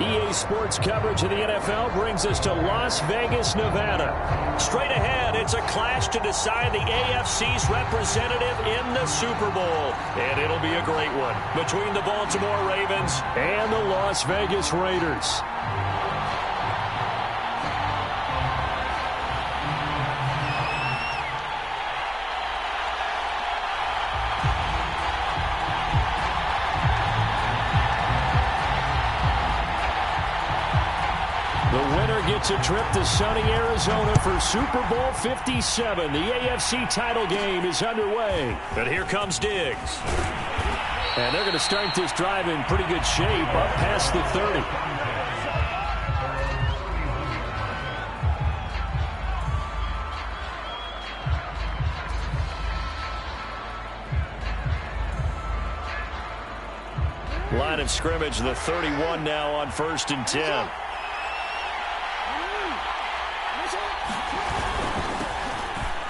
EA Sports coverage of the NFL brings us to Las Vegas, Nevada. Straight ahead, it's a clash to decide the AFC's representative in the Super Bowl. And it'll be a great one between the Baltimore Ravens and the Las Vegas Raiders. Gets a trip to sunny Arizona for Super Bowl 57. The AFC title game is underway. And here comes Diggs. And they're going to start this drive in pretty good shape up past the 30. Line of scrimmage, the 31 now on 1st and 10.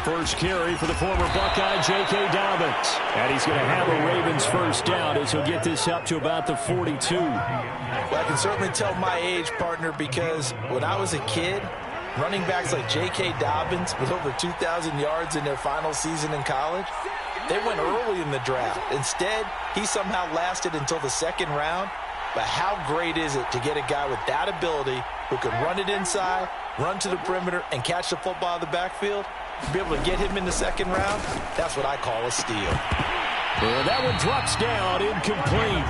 First carry for the former Buckeye, J.K. Dobbins. And he's going to have a Ravens first down as he'll get this up to about the 42. Well, I can certainly tell my age, partner, because when I was a kid, running backs like J.K. Dobbins with over 2,000 yards in their final season in college, they went early in the draft. Instead, he somehow lasted until the 2nd round. But how great is it to get a guy with that ability who can run it inside, run to the perimeter, and catch the football in the backfield? To be able to get him in the 2nd round, that's what I call a steal. Well, that one drops down, incomplete.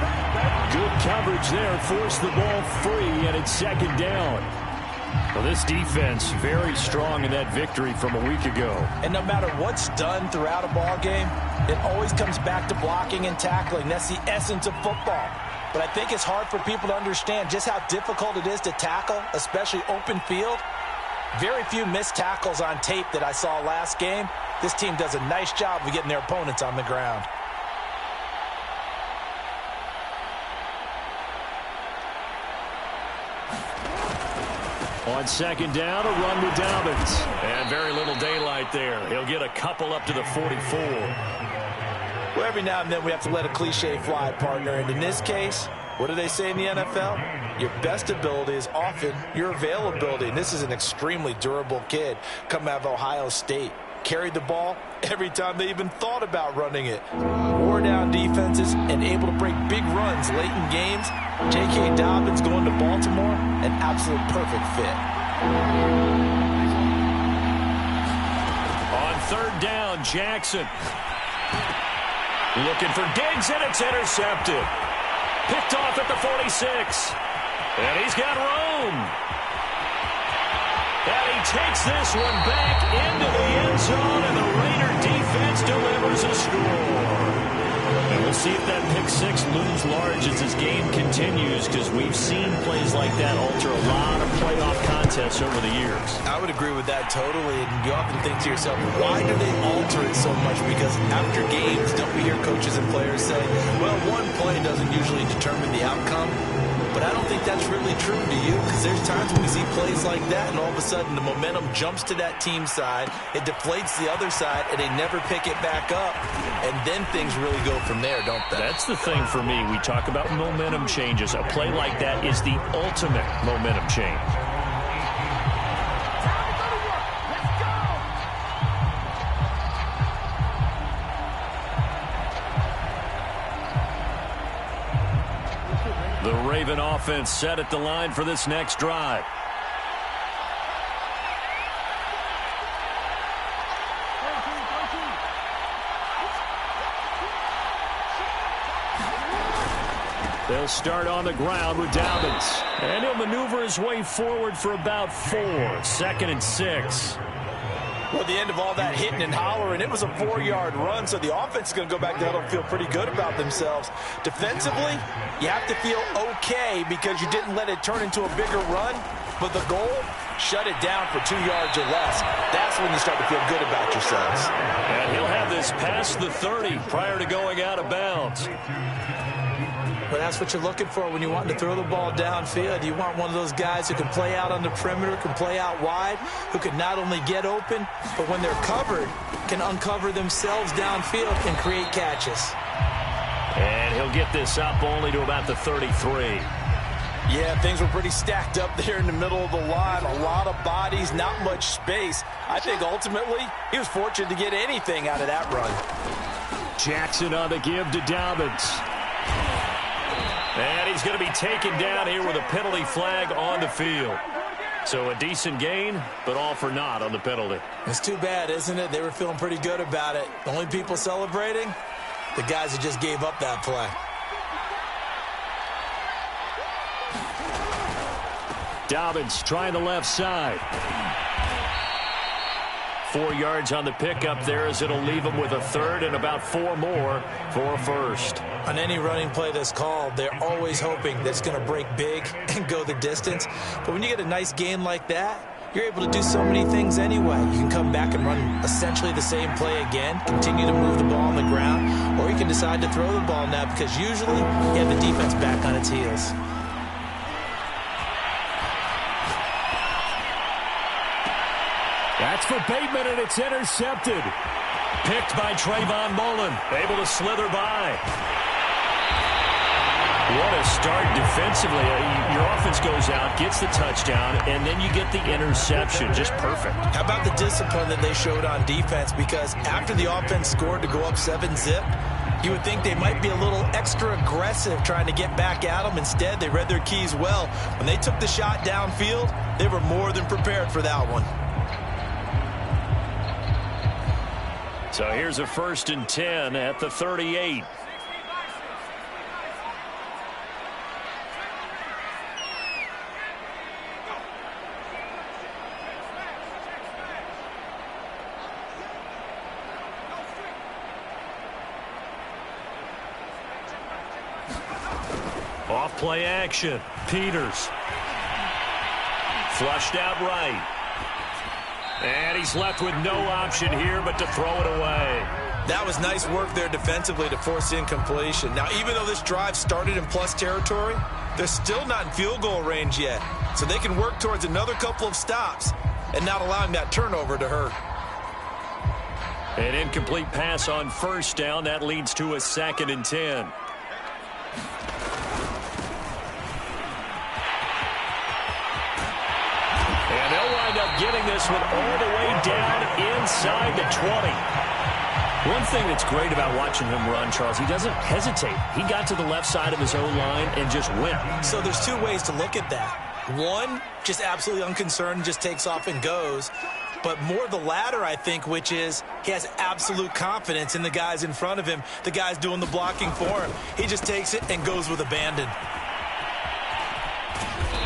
Good coverage there, forced the ball free, and it's 2nd down. Well, this defense very strong in that victory from a week ago. And no matter what's done throughout a ball game, it always comes back to blocking and tackling. That's the essence of football. But I think it's hard for people to understand just how difficult it is to tackle, especially open field. Very few missed tackles on tape that I saw last game. This team does a nice job of getting their opponents on the ground. On 2nd down, a run with Dobbins. And very little daylight there. He'll get a couple up to the 44. Well, every now and then we have to let a cliche fly, partner. And in this case, what do they say in the NFL? Your best ability is often your availability. And this is an extremely durable kid coming out of Ohio State. Carried the ball every time they even thought about running it. Wore down defenses and able to break big runs late in games. J.K. Dobbins going to Baltimore, an absolute perfect fit. On 3rd down, Jackson. Looking for Diggs, and it's intercepted. Picked off at the 46. And he's got room. And he takes this one back into the end zone, and the Raider defense delivers a score. And we'll see if that pick 6 looms large as this game continues, because we've seen plays like that alter a lot of playoff contests over the years. I would agree with that totally. And you often think to yourself, why do they alter it so much? Because after games, don't we hear coaches and players say, well, one play doesn't usually determine the outcome. But I don't think that's really true, do you? Because there's times when we see plays like that, and all of a sudden the momentum jumps to that team's side, it deflates the other side, and they never pick it back up. And then things really go from there, don't they? That's the thing for me. We talk about momentum changes. A play like that is the ultimate momentum change. The Raven offense set at the line for this next drive. They'll start on the ground with Dobbins. And he'll maneuver his way forward for about 4. 2nd and 6. Well, at the end of all that hitting and hollering, it was a 4-yard run, so the offense is going to go back down and feel pretty good about themselves. Defensively, you have to feel okay because you didn't let it turn into a bigger run, but the goal, shut it down for 2 yards or less. That's when you start to feel good about yourselves. And he'll have this past the 30 prior to going out of bounds. But that's what you're looking for when you want to throw the ball downfield. You want one of those guys who can play out on the perimeter, can play out wide, who can not only get open, but when they're covered, can uncover themselves downfield and create catches. And he'll get this up only to about the 33. Yeah, things were pretty stacked up there in the middle of the line. A lot of bodies, not much space. I think ultimately he was fortunate to get anything out of that run. Jackson on the give to Dobbins. And he's going to be taken down here with a penalty flag on the field. So a decent gain, but all for naught on the penalty. It's too bad, isn't it? They were feeling pretty good about it. The only people celebrating, the guys who just gave up that play. Dobbins trying the left side. 4 yards on the pickup there as it'll leave him with a third and about 4 more for a first. On any running play that's called, they're always hoping that it's going to break big and go the distance. But when you get a nice gain like that, you're able to do so many things anyway. You can come back and run essentially the same play again, continue to move the ball on the ground, or you can decide to throw the ball now because usually you have the defense back on its heels. That's for Bateman, and it's intercepted. Picked by Trayvon Mullen. Able to slither by. What a start defensively. Your offense goes out, gets the touchdown, and then you get the interception. Just perfect. How about the discipline that they showed on defense? Because after the offense scored to go up 7-zip, you would think they might be a little extra aggressive trying to get back at them. Instead, they read their keys well. When they took the shot downfield, they were more than prepared for that one. So here's a 1st and 10 at the 38. Off play action. Peters. Flushed out right. And he's left with no option here but to throw it away. That was nice work there defensively to force incompletion. Now, even though this drive started in plus territory, they're still not in field goal range yet. So they can work towards another couple of stops and not allowing that turnover to hurt. An incomplete pass on 1st down. That leads to a 2nd and 10. Getting this one all the way down inside the 20. One thing that's great about watching him run, Charles, he doesn't hesitate. He got to the left side of his own line and just went. So there's 2 ways to look at that. One, just absolutely unconcerned, just takes off and goes. But more the latter, I think, which is he has absolute confidence in the guys in front of him, the guys doing the blocking for him. He just takes it and goes with abandon.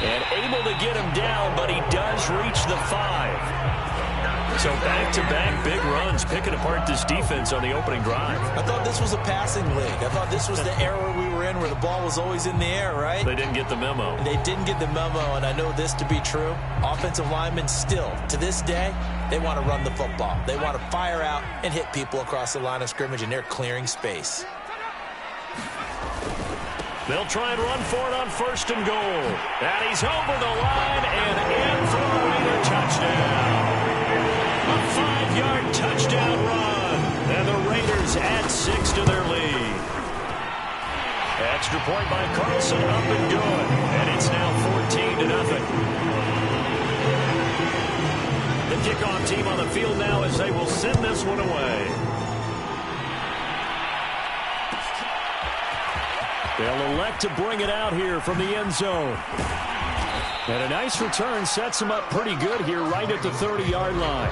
And able to get him down, but he does reach the 5. So back-to-back big runs, picking apart this defense on the opening drive. I thought this was a passing league. I thought this was the era we were in where the ball was always in the air, right? They didn't get the memo. They didn't get the memo, and I know this to be true. Offensive linemen still, to this day, they want to run the football. They want to fire out and hit people across the line of scrimmage, and they're clearing space. They'll try and run for it on 1st and goal. And he's over the line and in for a Raider touchdown. A 5-yard touchdown run. And the Raiders add 6 to their lead. Extra point by Carlson, up and good. And it's now 14-0. The kickoff team on the field now as they will send this one away. They'll elect to bring it out here from the end zone. And a nice return sets him up pretty good here right at the 30-yard line.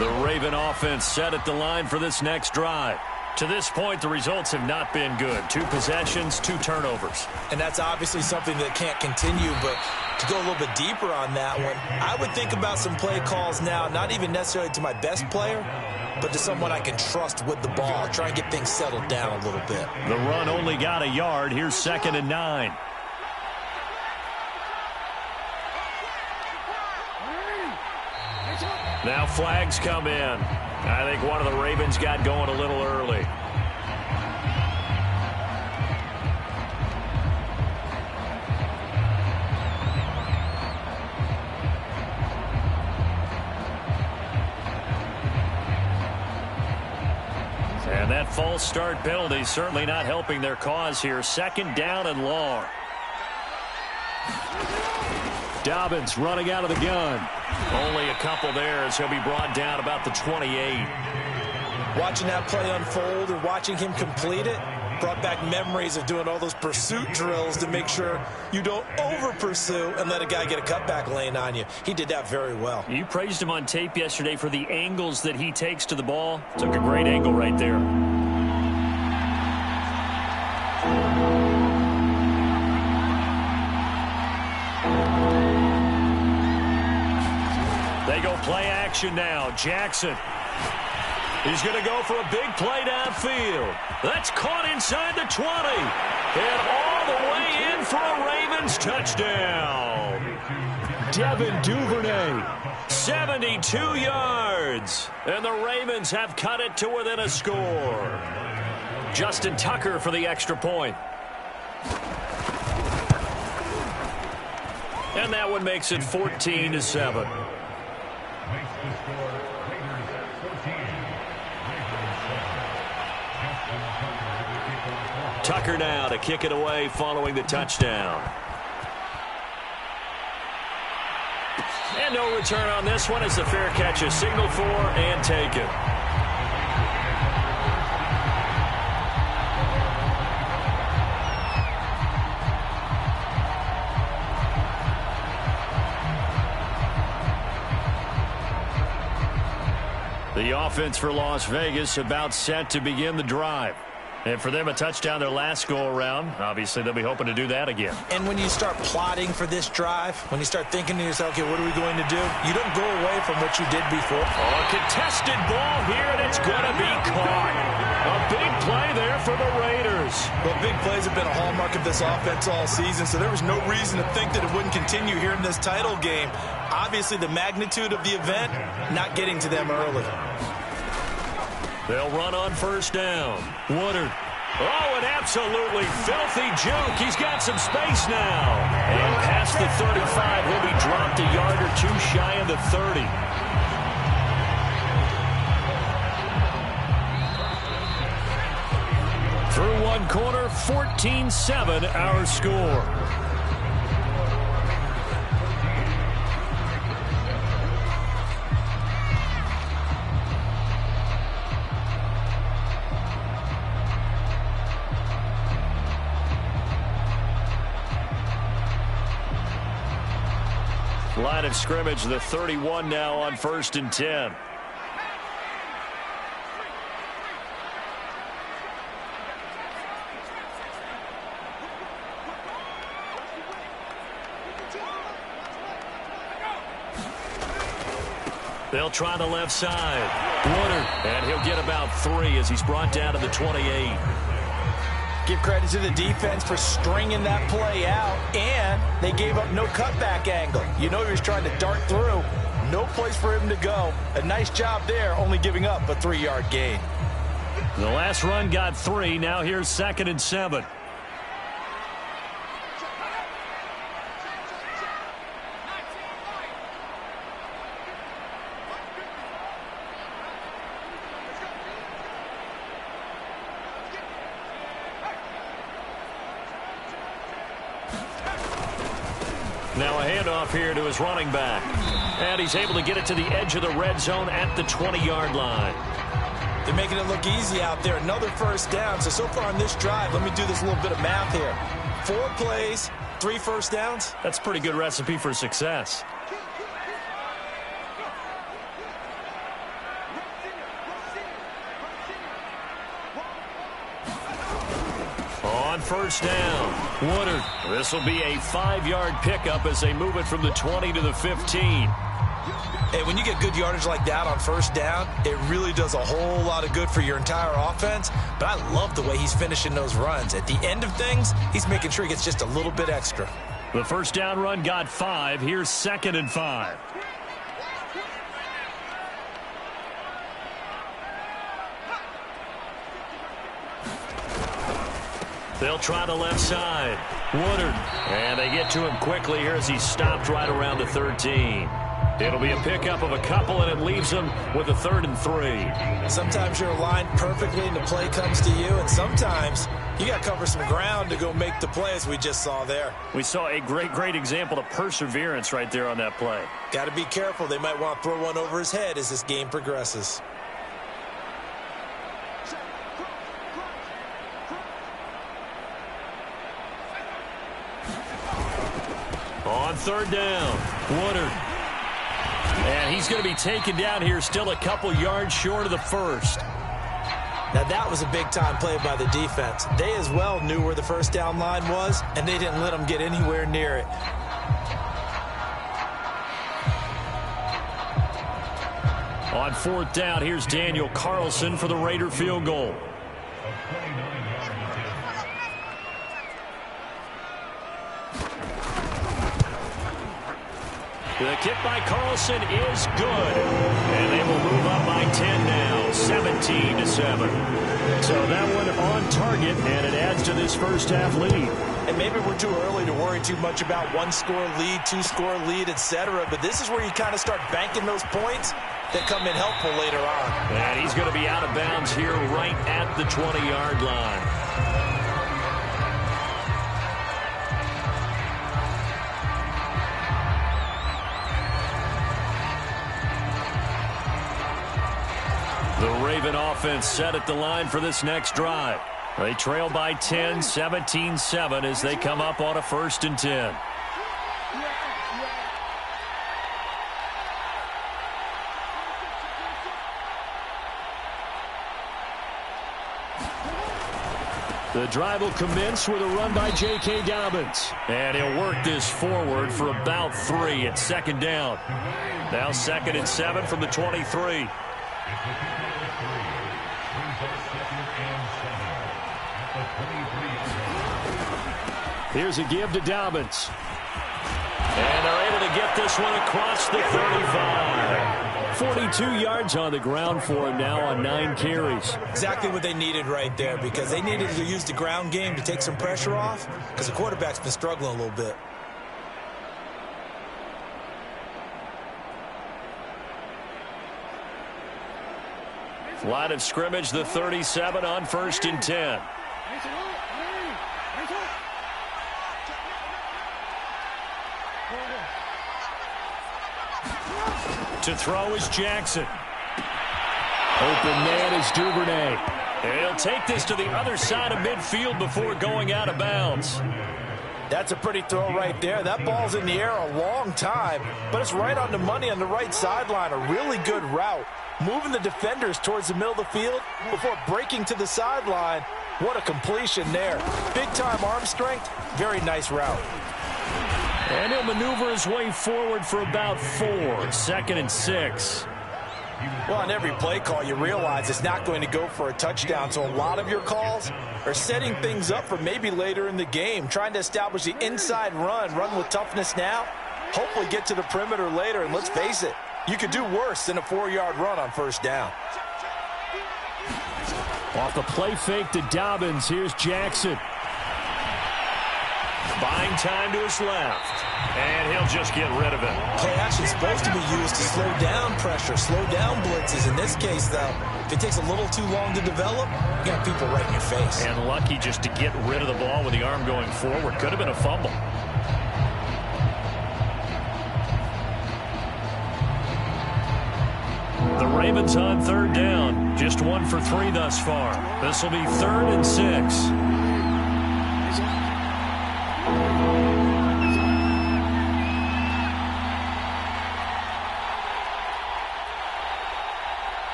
The Raven offense set at the line for this next drive. To this point, the results have not been good. 2 possessions, 2 turnovers. And that's obviously something that can't continue, but to go a little bit deeper on that one, I would think about some play calls now, not even necessarily to my best player, but to someone I can trust with the ball. Try and get things settled down a little bit. The run only got a yard. Here's 2nd and 9. Now flags come in. I think one of the Ravens got going a little early. And that that false start penalty certainly not helping their cause here. Second down and long. Dobbins running out of the gun. Only a couple there as he'll be brought down about the 28. Watching that play unfold or watching him complete it brought back memories of doing all those pursuit drills to make sure you don't over-pursue and let a guy get a cutback lane on you. He did that very well. You praised him on tape yesterday for the angles that he takes to the ball. Took a great angle right there. They go play action now. Jackson. He's going to go for a big play downfield. That's caught inside the 20. And all the way in for a Ravens touchdown. Devin Duvernay, 72 yards. And the Ravens have cut it to within a score. Justin Tucker for the extra point. And that one makes it 14-7. Tucker now to kick it away following the touchdown. And no return on this one as the fair catch is signaled for and taken. The offense for Las Vegas about set to begin the drive. And for them, a touchdown their last go-around. Obviously, they'll be hoping to do that again. And when you start plotting for this drive, when you start thinking to yourself, okay, what are we going to do? You don't go away from what you did before. Oh, a contested ball here, and it's going to be caught. A big play there for the Raiders. Well, big plays have been a hallmark of this offense all season, so there was no reason to think that it wouldn't continue here in this title game. Obviously, the magnitude of the event, not getting to them early. They'll run on first down. Woodard. Oh, an absolutely filthy juke. He's got some space now. And past the 35, he'll be dropped a yard or two shy of the 30. Through one quarter, 14-7 our score. Line of scrimmage, the 31 now on 1st and 10. They'll try the left side. Woodard, and he'll get about 3 as he's brought down to the 28. Give credit to the defense for stringing that play out, and they gave up no cutback angle. You know he was trying to dart through. No place for him to go. A nice job there, only giving up a 3-yard gain. The last run got 3. Now here's 2nd and 7. Now a handoff here to his running back. And he's able to get it to the edge of the red zone at the 20-yard line. They're making it look easy out there. Another first down. So far on this drive, let me do this little bit of math here. 4 plays, 3 first downs. That's a pretty good recipe for success. On first down, Woodard. This will be a 5-yard pickup as they move it from the 20 to the 15. Hey, when you get good yardage like that on first down, it really does a whole lot of good for your entire offense. But I love the way he's finishing those runs. At the end of things, he's making sure he gets just a little bit extra. The first down run got 5. Here's 2nd and 5. They'll try the left side. Woodard. And they get to him quickly here as he's stopped right around the 13. It'll be a pickup of a couple, and it leaves them with a 3rd and 3. Sometimes you're aligned perfectly and the play comes to you, and sometimes you got to cover some ground to go make the play, as we just saw there. We saw a great example of perseverance right there on that play. Got to be careful. They might want to throw one over his head as this game progresses. On 3rd down, Woodard. And he's going to be taken down here, still a couple yards short of the first. Now that was a big-time play by the defense. They as well knew where the first down line was, and they didn't let them get anywhere near it. On 4th down, here's Daniel Carlson for the Raider field goal. The kick by Carlson is good. And they will move up by 10 now, 17-7. So that one on target, and it adds to this first half lead. And maybe we're too early to worry too much about 1-score lead, 2-score lead, etc. But this is where you kind of start banking those points that come in helpful later on. And he's going to be out of bounds here right at the 20-yard line. The Raven offense set at the line for this next drive. They trail by 10, 17-7 as they come up on a 1st and 10. The drive will commence with a run by J.K. Dobbins. And he'll work this forward for about 3 at 2nd down. Now 2nd and 7 from the 23. Here's a give to Dobbins. And they're able to get this one across the 35. 42 yards on the ground for him now on 9 carries. Exactly what they needed right there, because they needed to use the ground game to take some pressure off, because the quarterback's been struggling a little bit. Line of scrimmage, the 37 on 1st and 10. To throw is Jackson. Open man is Duvernay. And he'll take this to the other side of midfield before going out of bounds. That's a pretty throw right there. That ball's in the air a long time, but it's right on the money on the right sideline. A really good route. Moving the defenders towards the middle of the field before breaking to the sideline. What a completion there. Big-time arm strength. Very nice route. And he'll maneuver his way forward for about 4. 2nd and 6. Well, on every play call, you realize it's not going to go for a touchdown. So a lot of your calls are setting things up for maybe later in the game, trying to establish the inside run with toughness now, hopefully get to the perimeter later. And let's face it, you could do worse than a 4-yard run on 1st down. Off the play fake to Dobbins, here's Jackson. Buying time to his left. And he'll just get rid of it. Play action is supposed to be used to slow down pressure, slow down blitzes. In this case, though, if it takes a little too long to develop, you got people right in your face. And lucky just to get rid of the ball with the arm going forward. Could have been a fumble. The Ravens on 3rd down. Just 1 for 3 thus far. This will be 3rd and 6.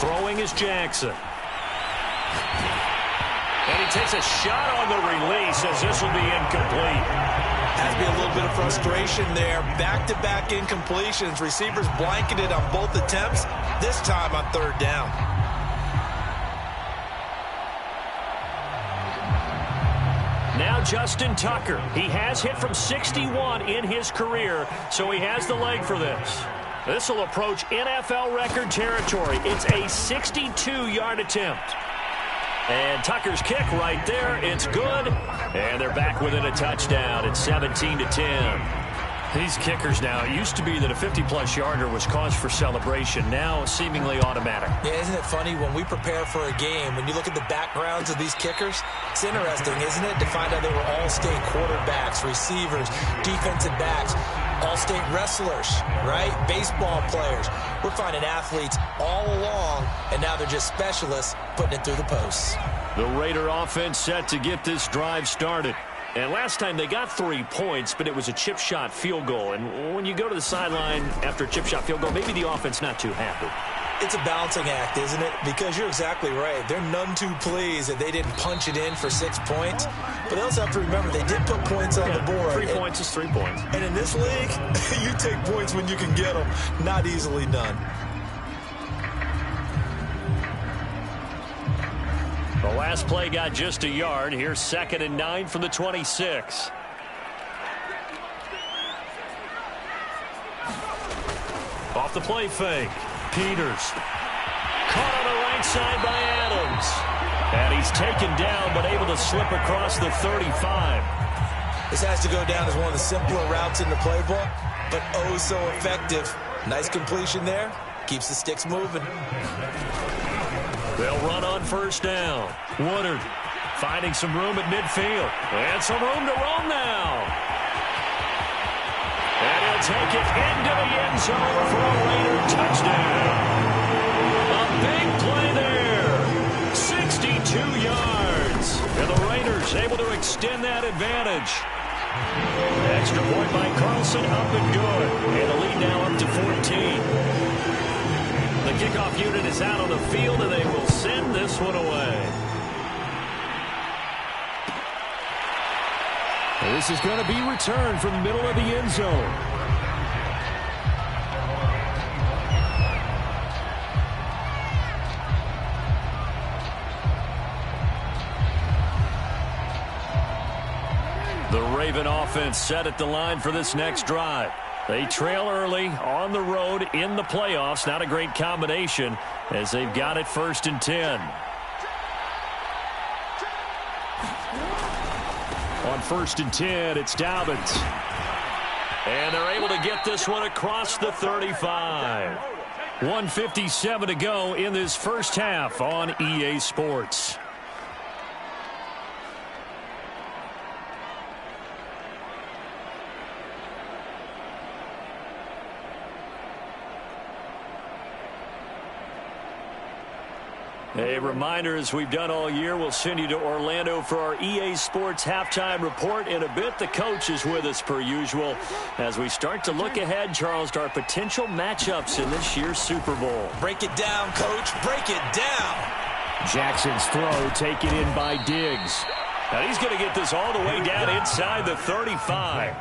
Throwing is Jackson. And he takes a shot on the release as this will be incomplete. Has to be a little bit of frustration there. Back-to-back incompletions. Receivers blanketed on both attempts, this time on 3rd down. Now Justin Tucker. He has hit from 61 in his career, so he has the leg for this. This will approach NFL record territory. It's a 62-yard attempt. And Tucker's kick right there. It's good. And they're back within a touchdown. It's 17-10. These kickers now, it used to be that a 50-plus yarder was cause for celebration. Now, seemingly automatic. Yeah, isn't it funny when we prepare for a game, when you look at the backgrounds of these kickers, it's interesting, isn't it, to find out they were all-state quarterbacks, receivers, defensive backs, all-state wrestlers, right? Baseball players. We're finding athletes all along, and now they're just specialists putting it through the posts. The Raider offense set to get this drive started. And last time they got 3 points, but it was a chip shot field goal. And when you go to the sideline after a chip shot field goal, maybe the offense not too happy. It's a balancing act, isn't it? Because you're exactly right. They're none too pleased that they didn't punch it in for 6 points. But they also have to remember they did put points on the board. 3 points is 3 points. And in this league, you take points when you can get them. Not easily done. The last play got just a yard. Here's 2nd and 9 from the 26. Off the play fake. Peters. Caught on the right side by Adams. And he's taken down, but able to slip across the 35. This has to go down as one of the simpler routes in the playbook, but oh so effective. Nice completion there. Keeps the sticks moving. They'll run on first down. Woodard finding some room at midfield. And some room to roam now. And he'll take it into the end zone for a Raider touchdown. A big play there. 62 yards. And the Raiders able to extend that advantage. Extra point by Carlson, up and good. And the lead now up to 14. The kickoff unit is out on the field, and they will send this one away. This is going to be returned from the middle of the end zone. The Raven offense set at the line for this next drive. They trail early on the road in the playoffs. Not a great combination as they've got it 1st and 10. On 1st and 10, it's Dobbins. And they're able to get this one across the 35. 1:57 to go in this first half on EA Sports. A reminder, as we've done all year, we'll send you to Orlando for our EA Sports halftime report in a bit. The coach is with us per usual as we start to look ahead, Charles, to our potential matchups in this year's Super Bowl. Break it down, Coach. Break it down. Jackson's throw taken in by Diggs. And he's going to get this all the way down inside the 35.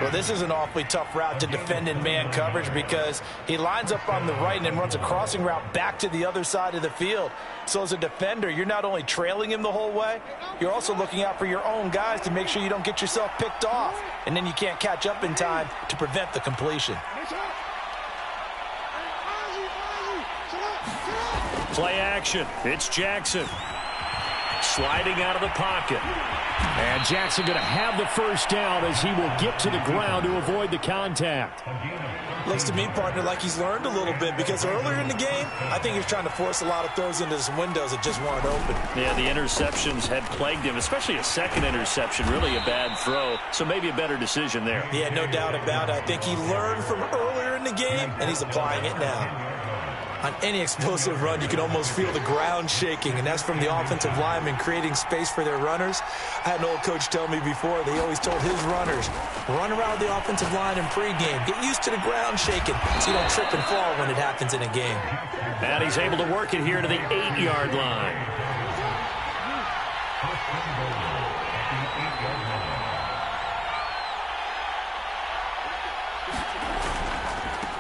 Well, this is an awfully tough route to defend in man coverage because he lines up on the right and then runs a crossing route back to the other side of the field. So as a defender, you're not only trailing him the whole way, you're also looking out for your own guys to make sure you don't get yourself picked off. And then you can't catch up in time to prevent the completion. Play action. It's Jackson. Sliding out of the pocket. And Jackson going to have the first down as he will get to the ground to avoid the contact. Looks to me, partner, like he's learned a little bit because earlier in the game, I think he was trying to force a lot of throws into some windows that just weren't open. Yeah, the interceptions had plagued him, especially a second interception, really a bad throw. So maybe a better decision there. Yeah, no doubt about it. I think he learned from earlier in the game, and he's applying it now. On any explosive run, you can almost feel the ground shaking, and that's from the offensive linemen creating space for their runners. I had an old coach tell me before, they always told his runners, run around the offensive line in pregame. Get used to the ground shaking so you don't trip and fall when it happens in a game. And he's able to work it here to the 8-yard line.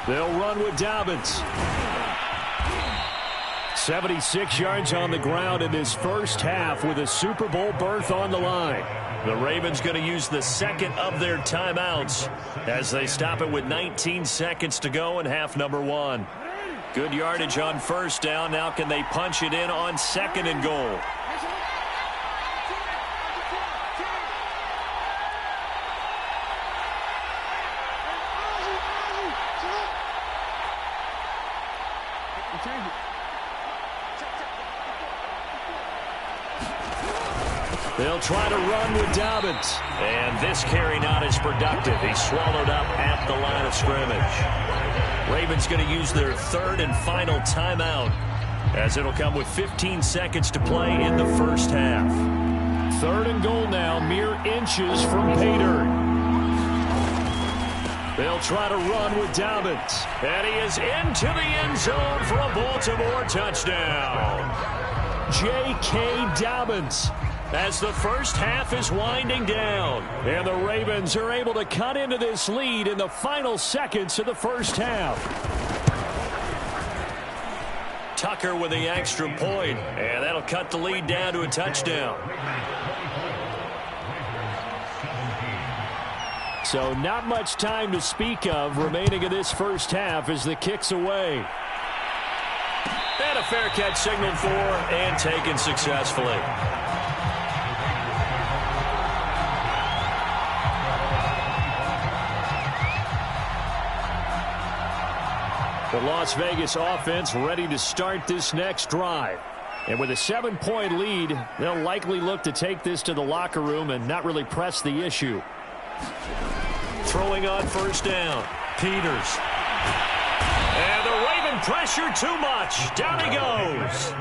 They'll run with Dobbins. 76 yards on the ground in this first half with a Super Bowl berth on the line. The Ravens going to use the second of their timeouts as they stop it with 19 seconds to go in half number 1. Good yardage on first down. Now can they punch it in on 2nd and goal? They'll try to run with Dobbins. And this carry not as productive. He's swallowed up at the line of scrimmage. Ravens going to use their third and final timeout, as it'll come with 15 seconds to play in the first half. 3rd and goal now, mere inches from pay dirt. They'll try to run with Dobbins. And he is into the end zone for a Baltimore touchdown. J.K. Dobbins, as the first half is winding down. And the Ravens are able to cut into this lead in the final seconds of the first half. Tucker with the extra point, and that'll cut the lead down to a touchdown. So not much time to speak of remaining in this first half as the kick's away. And a fair catch signaled for and taken successfully. The Las Vegas offense ready to start this next drive. And with a 7-point lead, they'll likely look to take this to the locker room and not really press the issue. Throwing on first down, Peters. And the Raven pressure too much. Down he goes.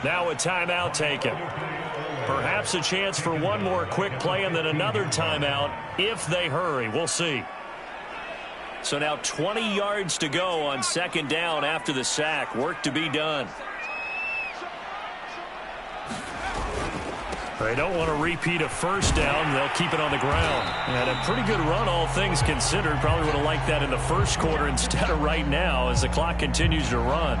Now a timeout taken. Perhaps a chance for one more quick play and then another timeout if they hurry. We'll see. So now 20 yards to go on 2nd down after the sack. Work to be done. They don't want to repeat a first down. They'll keep it on the ground. And a pretty good run, all things considered. Probably would have liked that in the first quarter instead of right now as the clock continues to run.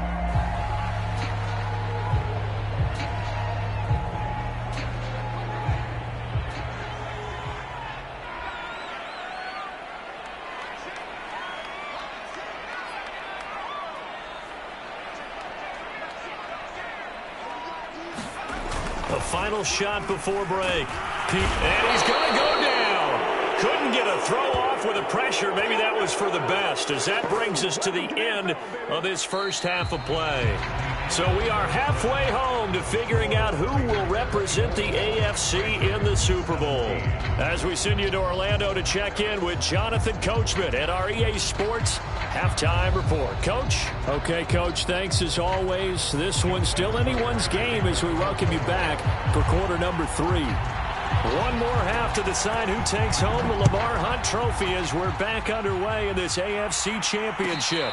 A final shot before break. And he's going to go down. Couldn't get a throw off with the pressure. Maybe that was for the best, as that brings us to the end of this first half of play. So we are halfway home to figuring out who will represent the AFC in the Super Bowl. As we send you to Orlando to check in with Jonathan Coachman at our EA Sports Halftime Report. Coach? Okay, Coach, thanks as always. This one's still anyone's game as we welcome you back for quarter number 3. One more half to decide who takes home the Lamar Hunt Trophy as we're back underway in this AFC Championship.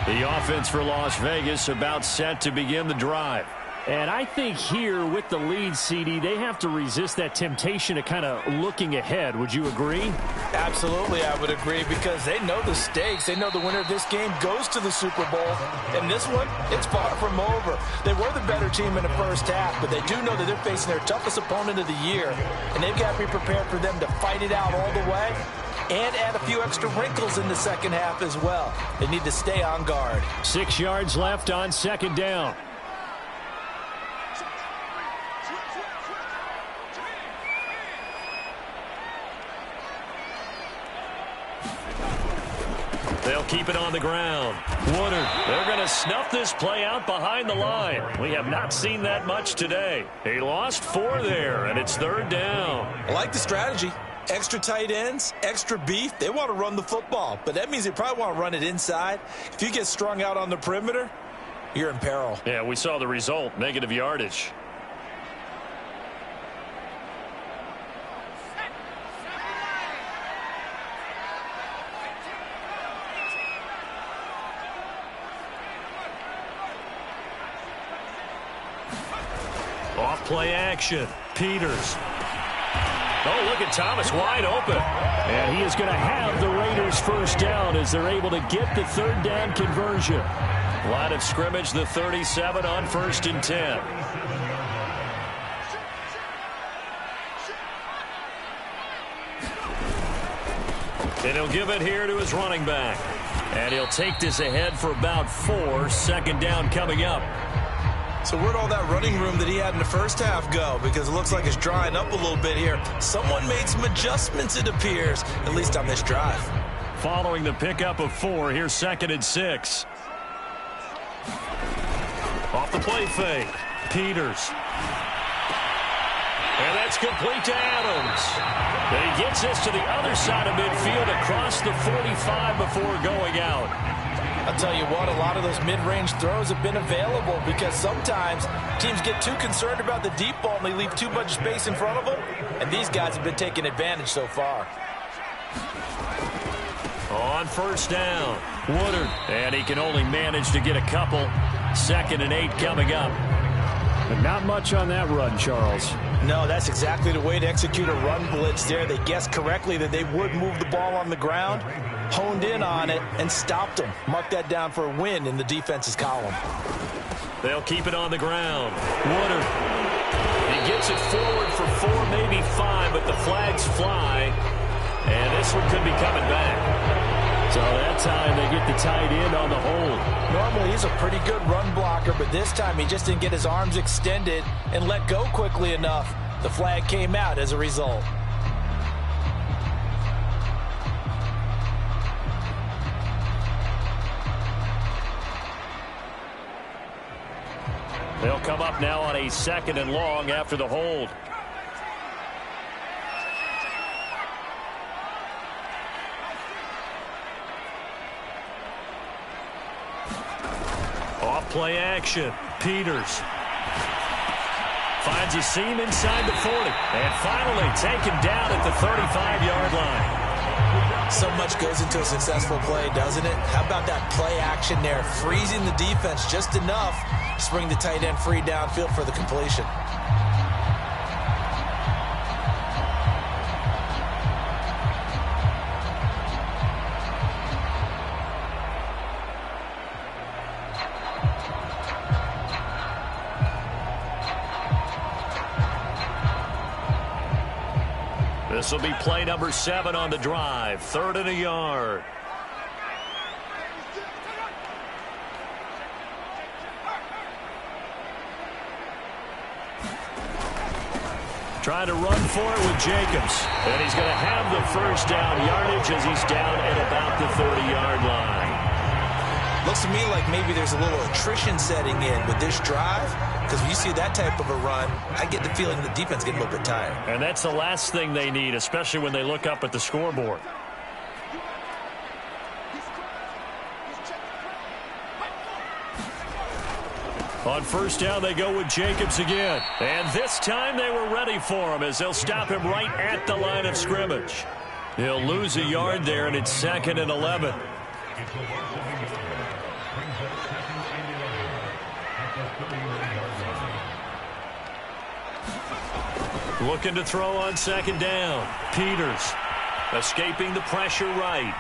The offense for Las Vegas about set to begin the drive. And I think here with the lead, CD, they have to resist that temptation of kind of looking ahead. Would you agree? Absolutely, I would agree, because they know the stakes. They know the winner of this game goes to the Super Bowl. And this one, it's far from over. They were the better team in the first half, but they do know that they're facing their toughest opponent of the year. And they've got to be prepared for them to fight it out all the way and add a few extra wrinkles in the second half as well. They need to stay on guard. 6 yards left on 2nd down. They'll keep it on the ground. Woodard, they're going to snuff this play out behind the line. We have not seen that much today. He lost 4 there, and it's 3rd down. I like the strategy. Extra tight ends, extra beef. They want to run the football, but that means they probably want to run it inside. If you get strung out on the perimeter, you're in peril. Yeah, we saw the result, negative yardage. Off play action. Peters. Oh, look at Thomas wide open. And he is going to have the Raiders first down as they're able to get the 3rd down conversion. Line of scrimmage, the 37 on 1st and 10. And he'll give it here to his running back. And he'll take this ahead for about 4. 2nd down coming up. So where'd all that running room that he had in the first half go? Because it looks like it's drying up a little bit here. Someone made some adjustments, it appears, at least on this drive. Following the pickup of 4, here's 2nd and 6. Off the play fake, Peters. And that's complete to Adams. And he gets this to the other side of midfield across the 45 before going out. I'll tell you what, a lot of those mid-range throws have been available because sometimes teams get too concerned about the deep ball and they leave too much space in front of them. And these guys have been taking advantage so far. On first down, Woodard. And he can only manage to get a couple. 2nd and 8 coming up. But not much on that run, Charles. No, that's exactly the way to execute a run blitz there. They guessed correctly that they would move the ball on the ground, honed in on it, and stopped them. Mark that down for a win in the defense's column. They'll keep it on the ground. Woodard. He gets it forward for 4, maybe 5, but the flags fly. And this one could be coming back. So that time they get the tight end on the hold. Normally he's a pretty good run blocker, but this time he just didn't get his arms extended and let go quickly enough. The flag came out as a result. They'll come up now on a 2nd and long after the hold. Play action. Peters finds a seam inside the 40 and finally taken down at the 35-yard line. So much goes into a successful play, doesn't it? How about that play action there, freezing the defense just enough to bring the tight end free downfield for the completion. This will be play number 7 on the drive. 3rd and a yard. Trying to run for it with Jacobs. And he's going to have the first down yardage as he's down at about the 30-yard line. Looks to me like maybe there's a little attrition setting in with this drive. Because when you see that type of a run, I get the feeling the defense getting a little bit tired. And that's the last thing they need, especially when they look up at the scoreboard. On first down, they go with Jacobs again. And this time they were ready for him as they'll stop him right at the line of scrimmage. He'll lose a yard there, and it's 2nd and 11. Looking to throw on 2nd down. Peters escaping the pressure right.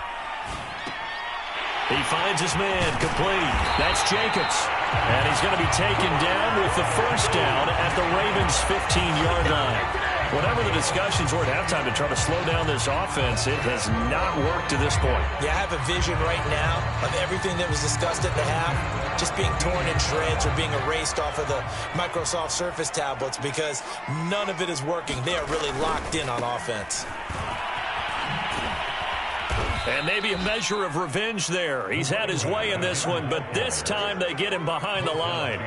He finds his man complete. That's Jacobs. And he's going to be taken down with the first down at the Ravens' 15-yard line. Whatever the discussions were at halftime to try to slow down this offense, it has not worked to this point. Yeah, I have a vision right now of everything that was discussed at the half just being torn in shreds or being erased off of the Microsoft Surface tablets because none of it is working. They are really locked in on offense. And maybe a measure of revenge there. He's had his way in this one, but this time they get him behind the line.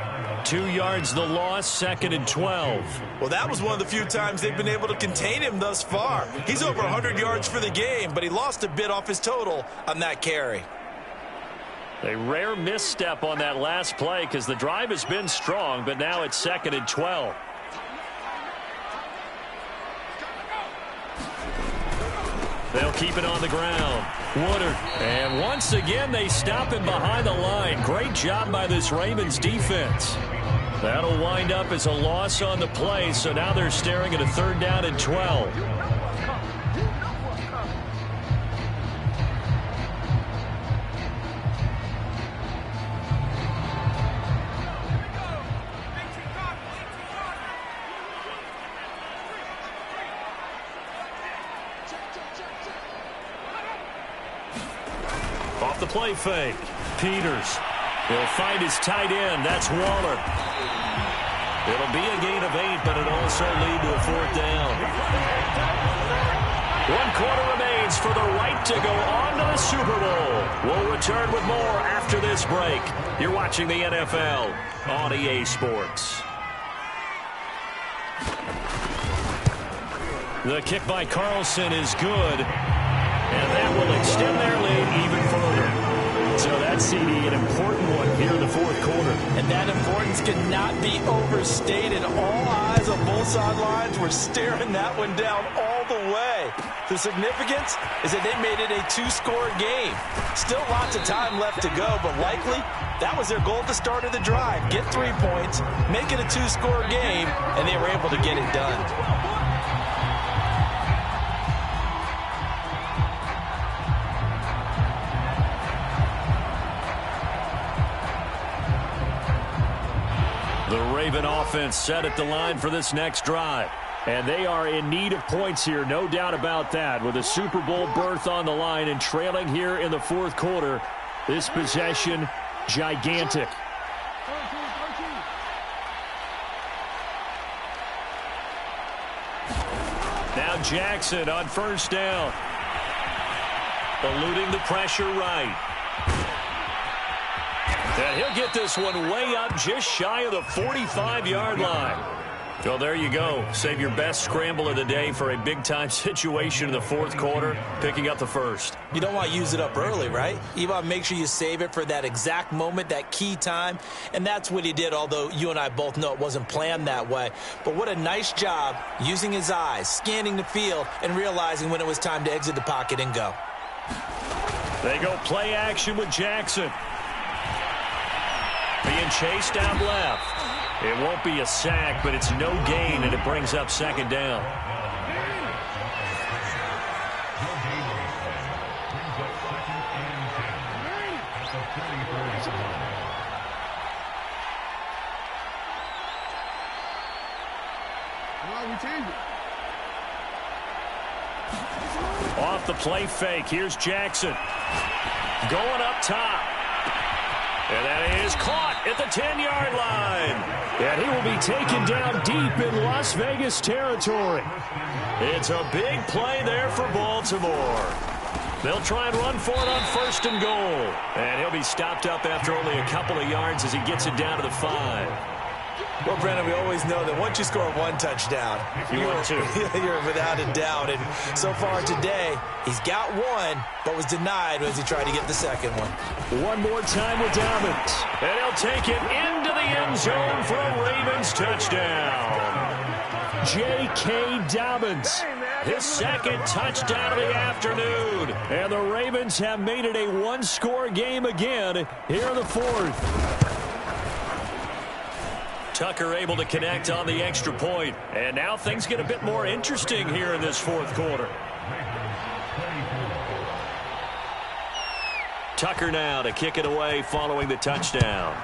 2 yards the loss, 2nd and 12. Well, that was one of the few times they've been able to contain him thus far. He's over 100 yards for the game, but he lost a bit off his total on that carry. A rare misstep on that last play because the drive has been strong, but now it's 2nd and 12. They'll keep it on the ground. Woodard. And once again, they stop him behind the line. Great job by this Ravens defense. That'll wind up as a loss on the play, so now they're staring at a 3rd down and 12. Off the play fake. Peters. He'll find his tight end. That's Waller. It'll be a gain of 8, but it'll also lead to a 4th down. 1 quarter remains for the right to go on to the Super Bowl. We'll return with more after this break. You're watching the NFL on EA Sports. The kick by Carlson is good, and that will extend their lead even further. So that CD, an important one here in the 4th quarter. And that importance cannot be overstated. All eyes on both sidelines were staring that one down all the way. The significance is that they made it a 2-score game. Still lots of time left to go, but likely that was their goal at the start of the drive. Get 3 points, make it a 2-score game, and they were able to get it done. The Raven offense set at the line for this next drive. And they are in need of points here, no doubt about that. With a Super Bowl berth on the line and trailing here in the 4th quarter, this possession, gigantic. Now Jackson on 1st down. Eluding the pressure right. And he'll get this one way up just shy of the 45-yard line. So there you go. Save your best scramble of the day for a big-time situation in the 4th quarter, picking up the 1st. You don't want to use it up early, right? You want to make sure you save it for that exact moment, that key time. And that's what he did, although you and I both know it wasn't planned that way. But what a nice job using his eyes, scanning the field, and realizing when it was time to exit the pocket and go. They go play action with Jackson. Being chased out left. It won't be a sack, but it's no gain, and it brings up 2nd down. Off the play fake, here's Jackson. Going up top. And that is caught at the 10-yard line. And he will be taken down deep in Las Vegas territory. It's a big play there for Baltimore. They'll try and run for it on 1st and goal. And he'll be stopped up after only a couple of yards as he gets it down to the 5. Well, Brennan, we always know that once you score 1 touchdown, you're without a doubt. And so far today, he's got 1, but was denied as he tried to get the 2nd one. One more time with Dobbins. And he'll take it into the end zone for a Ravens touchdown. J.K. Dobbins, his 2nd touchdown of the afternoon. And the Ravens have made it a 1-score game again here in the 4th. Tucker able to connect on the extra point. And now things get a bit more interesting here in this 4th quarter. Tucker now to kick it away following the touchdown.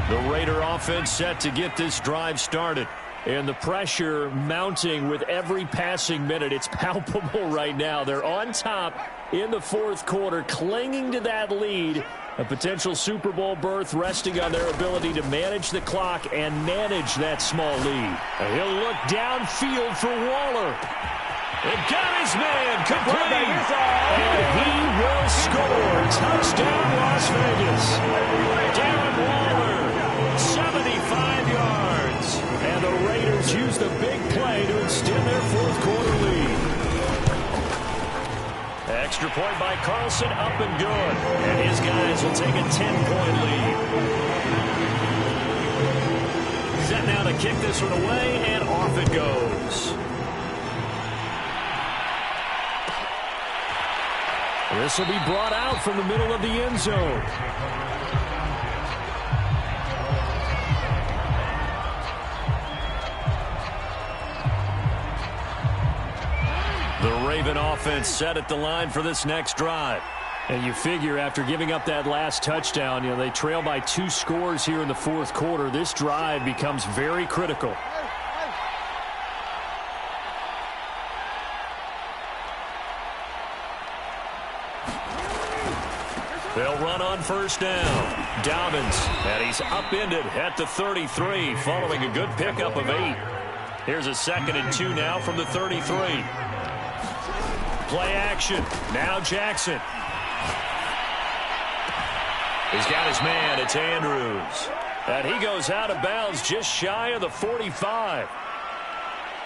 The Raider offense set to get this drive started. And the pressure mounting with every passing minute. It's palpable right now. They're on top in the 4th quarter, clinging to that lead. A potential Super Bowl berth resting on their ability to manage the clock and manage that small lead. And he'll look downfield for Waller. And got his man complete. And he will score. Touchdown, Las Vegas. Darren Waller, 75 yards. And the Raiders use the big play to extend their 4th quarter lead. Extra point by Carlson, up and good. And his guys will take a 10-point lead. Set now to kick this one away, and off it goes. This will be brought out from the middle of the end zone. The Raven offense set at the line for this next drive. And you figure after giving up that last touchdown, they trail by 2 scores here in the fourth quarter. This drive becomes very critical. They'll run on first down. Dobbins, and he's upended at the 33 following a good pickup of 8. Here's a 2nd and 2 now from the 33. Play action. Now Jackson. He's got his man. It's Andrews. And he goes out of bounds just shy of the 45.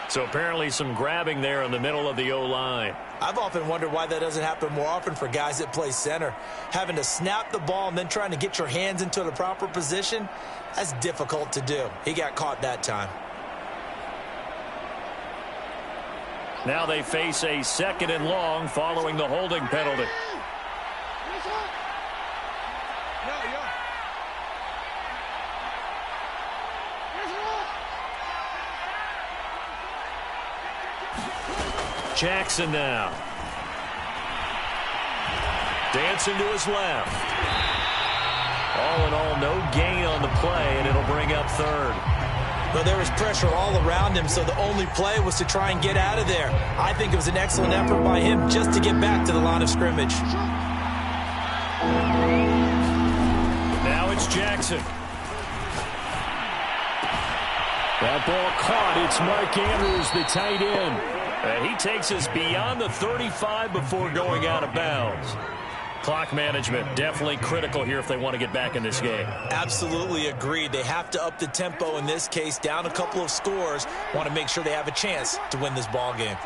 So apparently some grabbing there in the middle of the O-line. I've often wondered why that doesn't happen more often for guys that play center. Having to snap the ball and then trying to get your hands into the proper position, that's difficult to do. He got caught that time. Now they face a 2nd and long following the holding penalty. Jackson now. Dancing to his left. All in all, no gain on the play, and it'll bring up 3rd. Well, there was pressure all around him, so the only play was to try and get out of there. I think it was an excellent effort by him just to get back to the line of scrimmage. Now it's Jackson. That ball caught. It's Mark Andrews, the tight end. And he takes us beyond the 35 before going out of bounds. Clock management definitely critical here if they want to get back in this game. Absolutely agreed. They have to up the tempo in this case, down a couple of scores. Want to make sure they have a chance to win this ball game.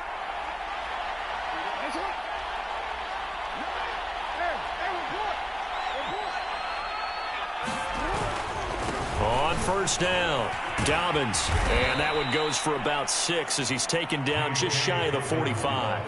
On first down, Dobbins. And that one goes for about 6 as he's taken down just shy of the 45.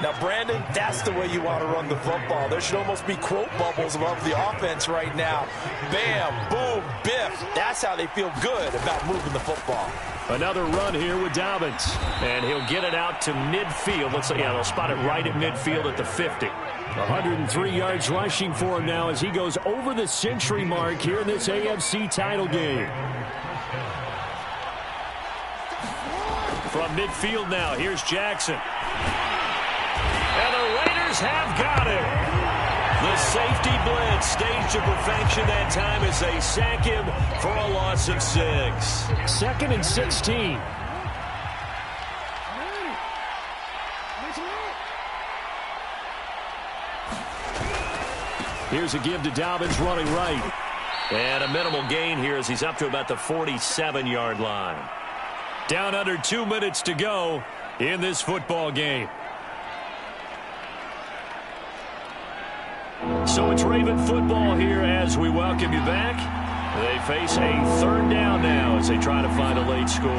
Now, Brandon, that's the way you want to run the football. There should almost be quote bubbles above the offense right now. Bam, boom, biff. That's how they feel good about moving the football. Another run here with Dobbins. And he'll get it out to midfield. They'll spot it right at midfield at the 50. 103 yards rushing for him now as he goes over the century mark here in this AFC title game. From midfield now, here's Jackson. And the Raiders have got it. The safety blitz staged to perfection that time as they sack him for a loss of 6. 2nd and 16. Here's a give to Dobbins running right. And a minimal gain here as he's up to about the 47-yard line. Down under 2 minutes to go in this football game. So it's Raven football here as we welcome you back. They face a 3rd down now as they try to find a late score.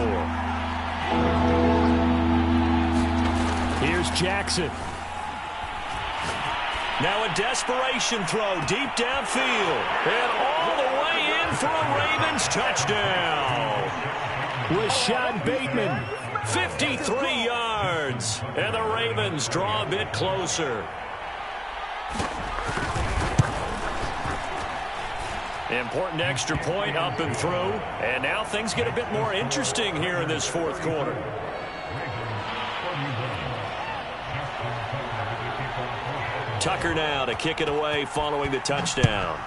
Here's Jackson. Now a desperation throw deep downfield. And all the way in for a Ravens touchdown. Rashad Bateman, 53 yards. And the Ravens draw a bit closer. Important extra point up and through. And now things get a bit more interesting here in this fourth quarter. Tucker now to kick it away following the touchdown.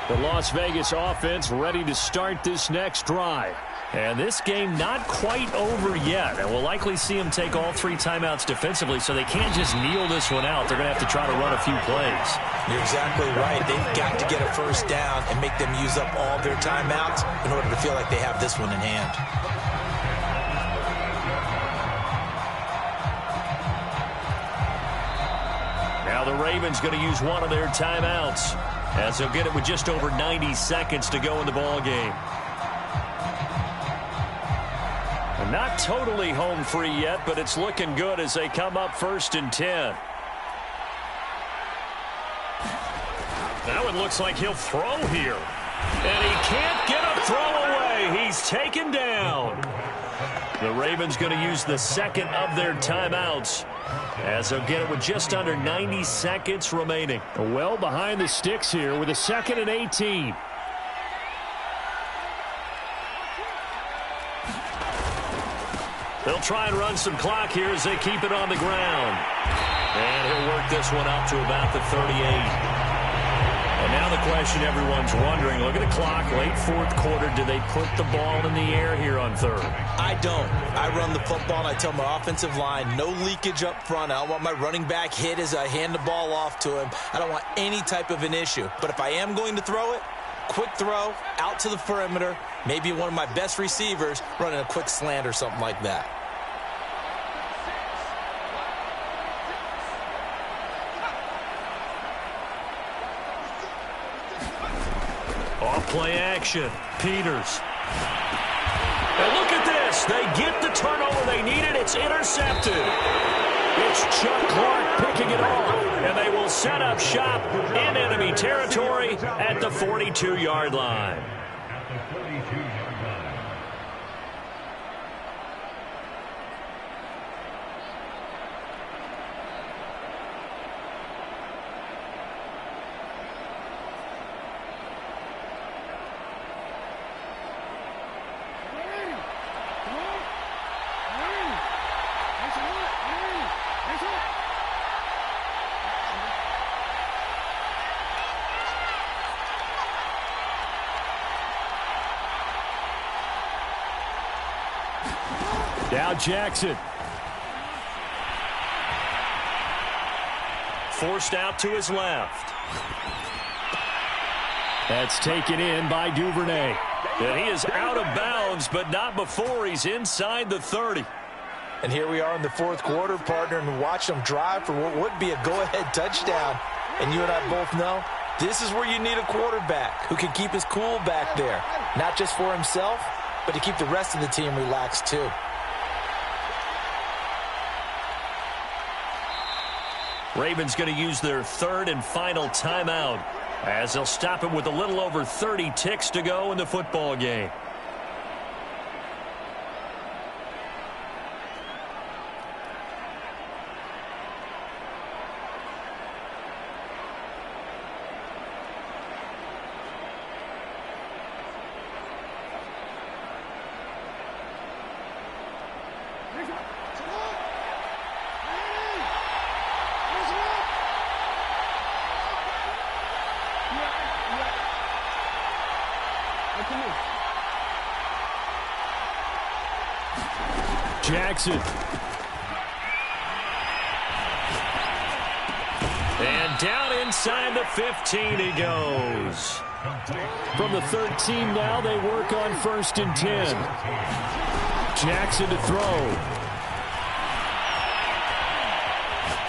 The Las Vegas offense ready to start this next drive. And this game not quite over yet. And we'll likely see them take all 3 timeouts defensively, so they can't just kneel this one out. They're going to have to try to run a few plays. You're exactly right. They've got to get a first down and make them use up all their timeouts in order to feel like they have this one in hand. Now the Ravens going to use one of their timeouts, as they'll get it with just over 90 seconds to go in the ball game. Not totally home free yet, but it's looking good as they come up 1st and 10. Now it looks like he'll throw here. And he can't get a throw away. He's taken down. The Ravens going to use the second of their timeouts, as they'll get it with just under 90 seconds remaining. Well behind the sticks here with a 2nd and 18. They'll try and run some clock here as they keep it on the ground. And he'll work this one up to about the 38. And now the question everyone's wondering, look at the clock, late fourth quarter, do they put the ball in the air here on third? I don't. I run the football and I tell my offensive line, no leakage up front. I don't want my running back hit as I hand the ball off to him. I don't want any type of an issue. But if I am going to throw it, quick throw, out to the perimeter, maybe one of my best receivers running a quick slant or something like that. Off-play action. Peters. And look at this. They get the turnover they needed. It's intercepted. It's Chuck Clark picking it off. And they will set up shop in enemy territory at the 42-yard line. Now Jackson. Forced out to his left. That's taken in by Duvernay. And he is out of bounds, but not before he's inside the 30. And here we are in the fourth quarter, partner, and watch them drive for what would be a go-ahead touchdown. And you and I both know this is where you need a quarterback who can keep his cool back there. Not just for himself, but to keep the rest of the team relaxed too. Ravens going to use their third and final timeout as they'll stop it with a little over 30 ticks to go in the football game. Jackson. And down inside the 15 he goes. From the 13 now, they work on 1st and 10. Jackson to throw.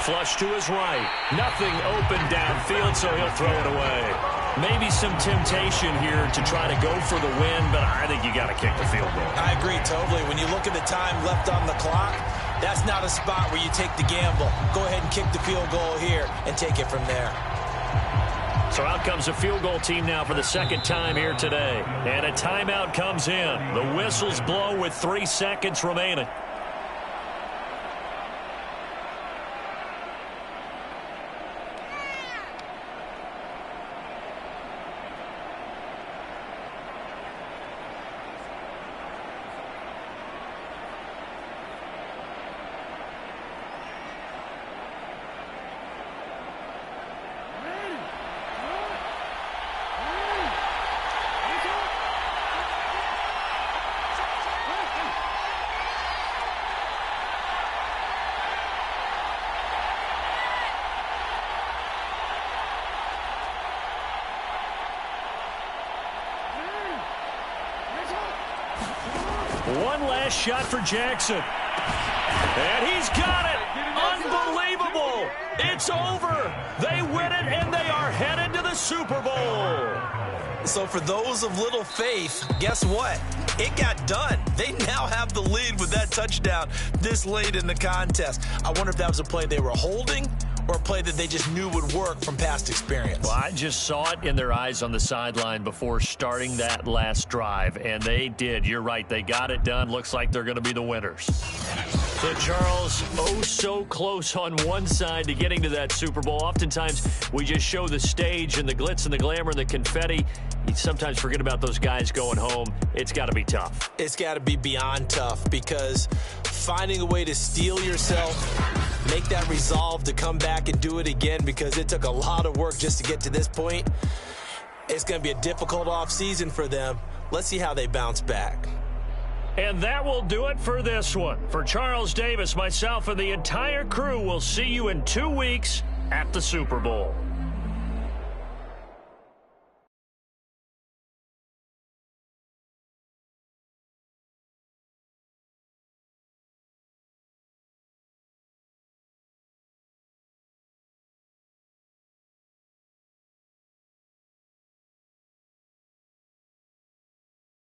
Flush to his right. Nothing open downfield, so he'll throw it away. Maybe some temptation here to try to go for the win, but I think you got to kick the field goal. I agree totally. When you look at the time left on the clock, that's not a spot where you take the gamble. Go ahead and kick the field goal here and take it from there. So out comes a field goal team now for the second time here today. And a timeout comes in. The whistles blow with 3 seconds remaining. One last shot for Jackson. And he's got it. Unbelievable. It's over. They win it, and they are headed to the Super Bowl. So for those of little faith, guess what? It got done. They now have the lead with that touchdown this late in the contest. I wonder if that was a play they were holding or a play that they just knew would work from past experience? Well, I just saw it in their eyes on the sideline before starting that last drive, and they did. You're right. They got it done. Looks like they're going to be the winners. So, Charles, oh so close on one side to getting to that Super Bowl. Oftentimes, we just show the stage and the glitz and the glamour and the confetti. You sometimes forget about those guys going home. It's got to be tough. It's got to be beyond tough, because finding a way to steel yourself, make that resolve to come back and do it again, because it took a lot of work just to get to this point. It's going to be a difficult offseason for them. Let's see how they bounce back. And that will do it for this one. For Charles Davis, myself, and the entire crew, we'll see you in 2 weeks at the Super Bowl.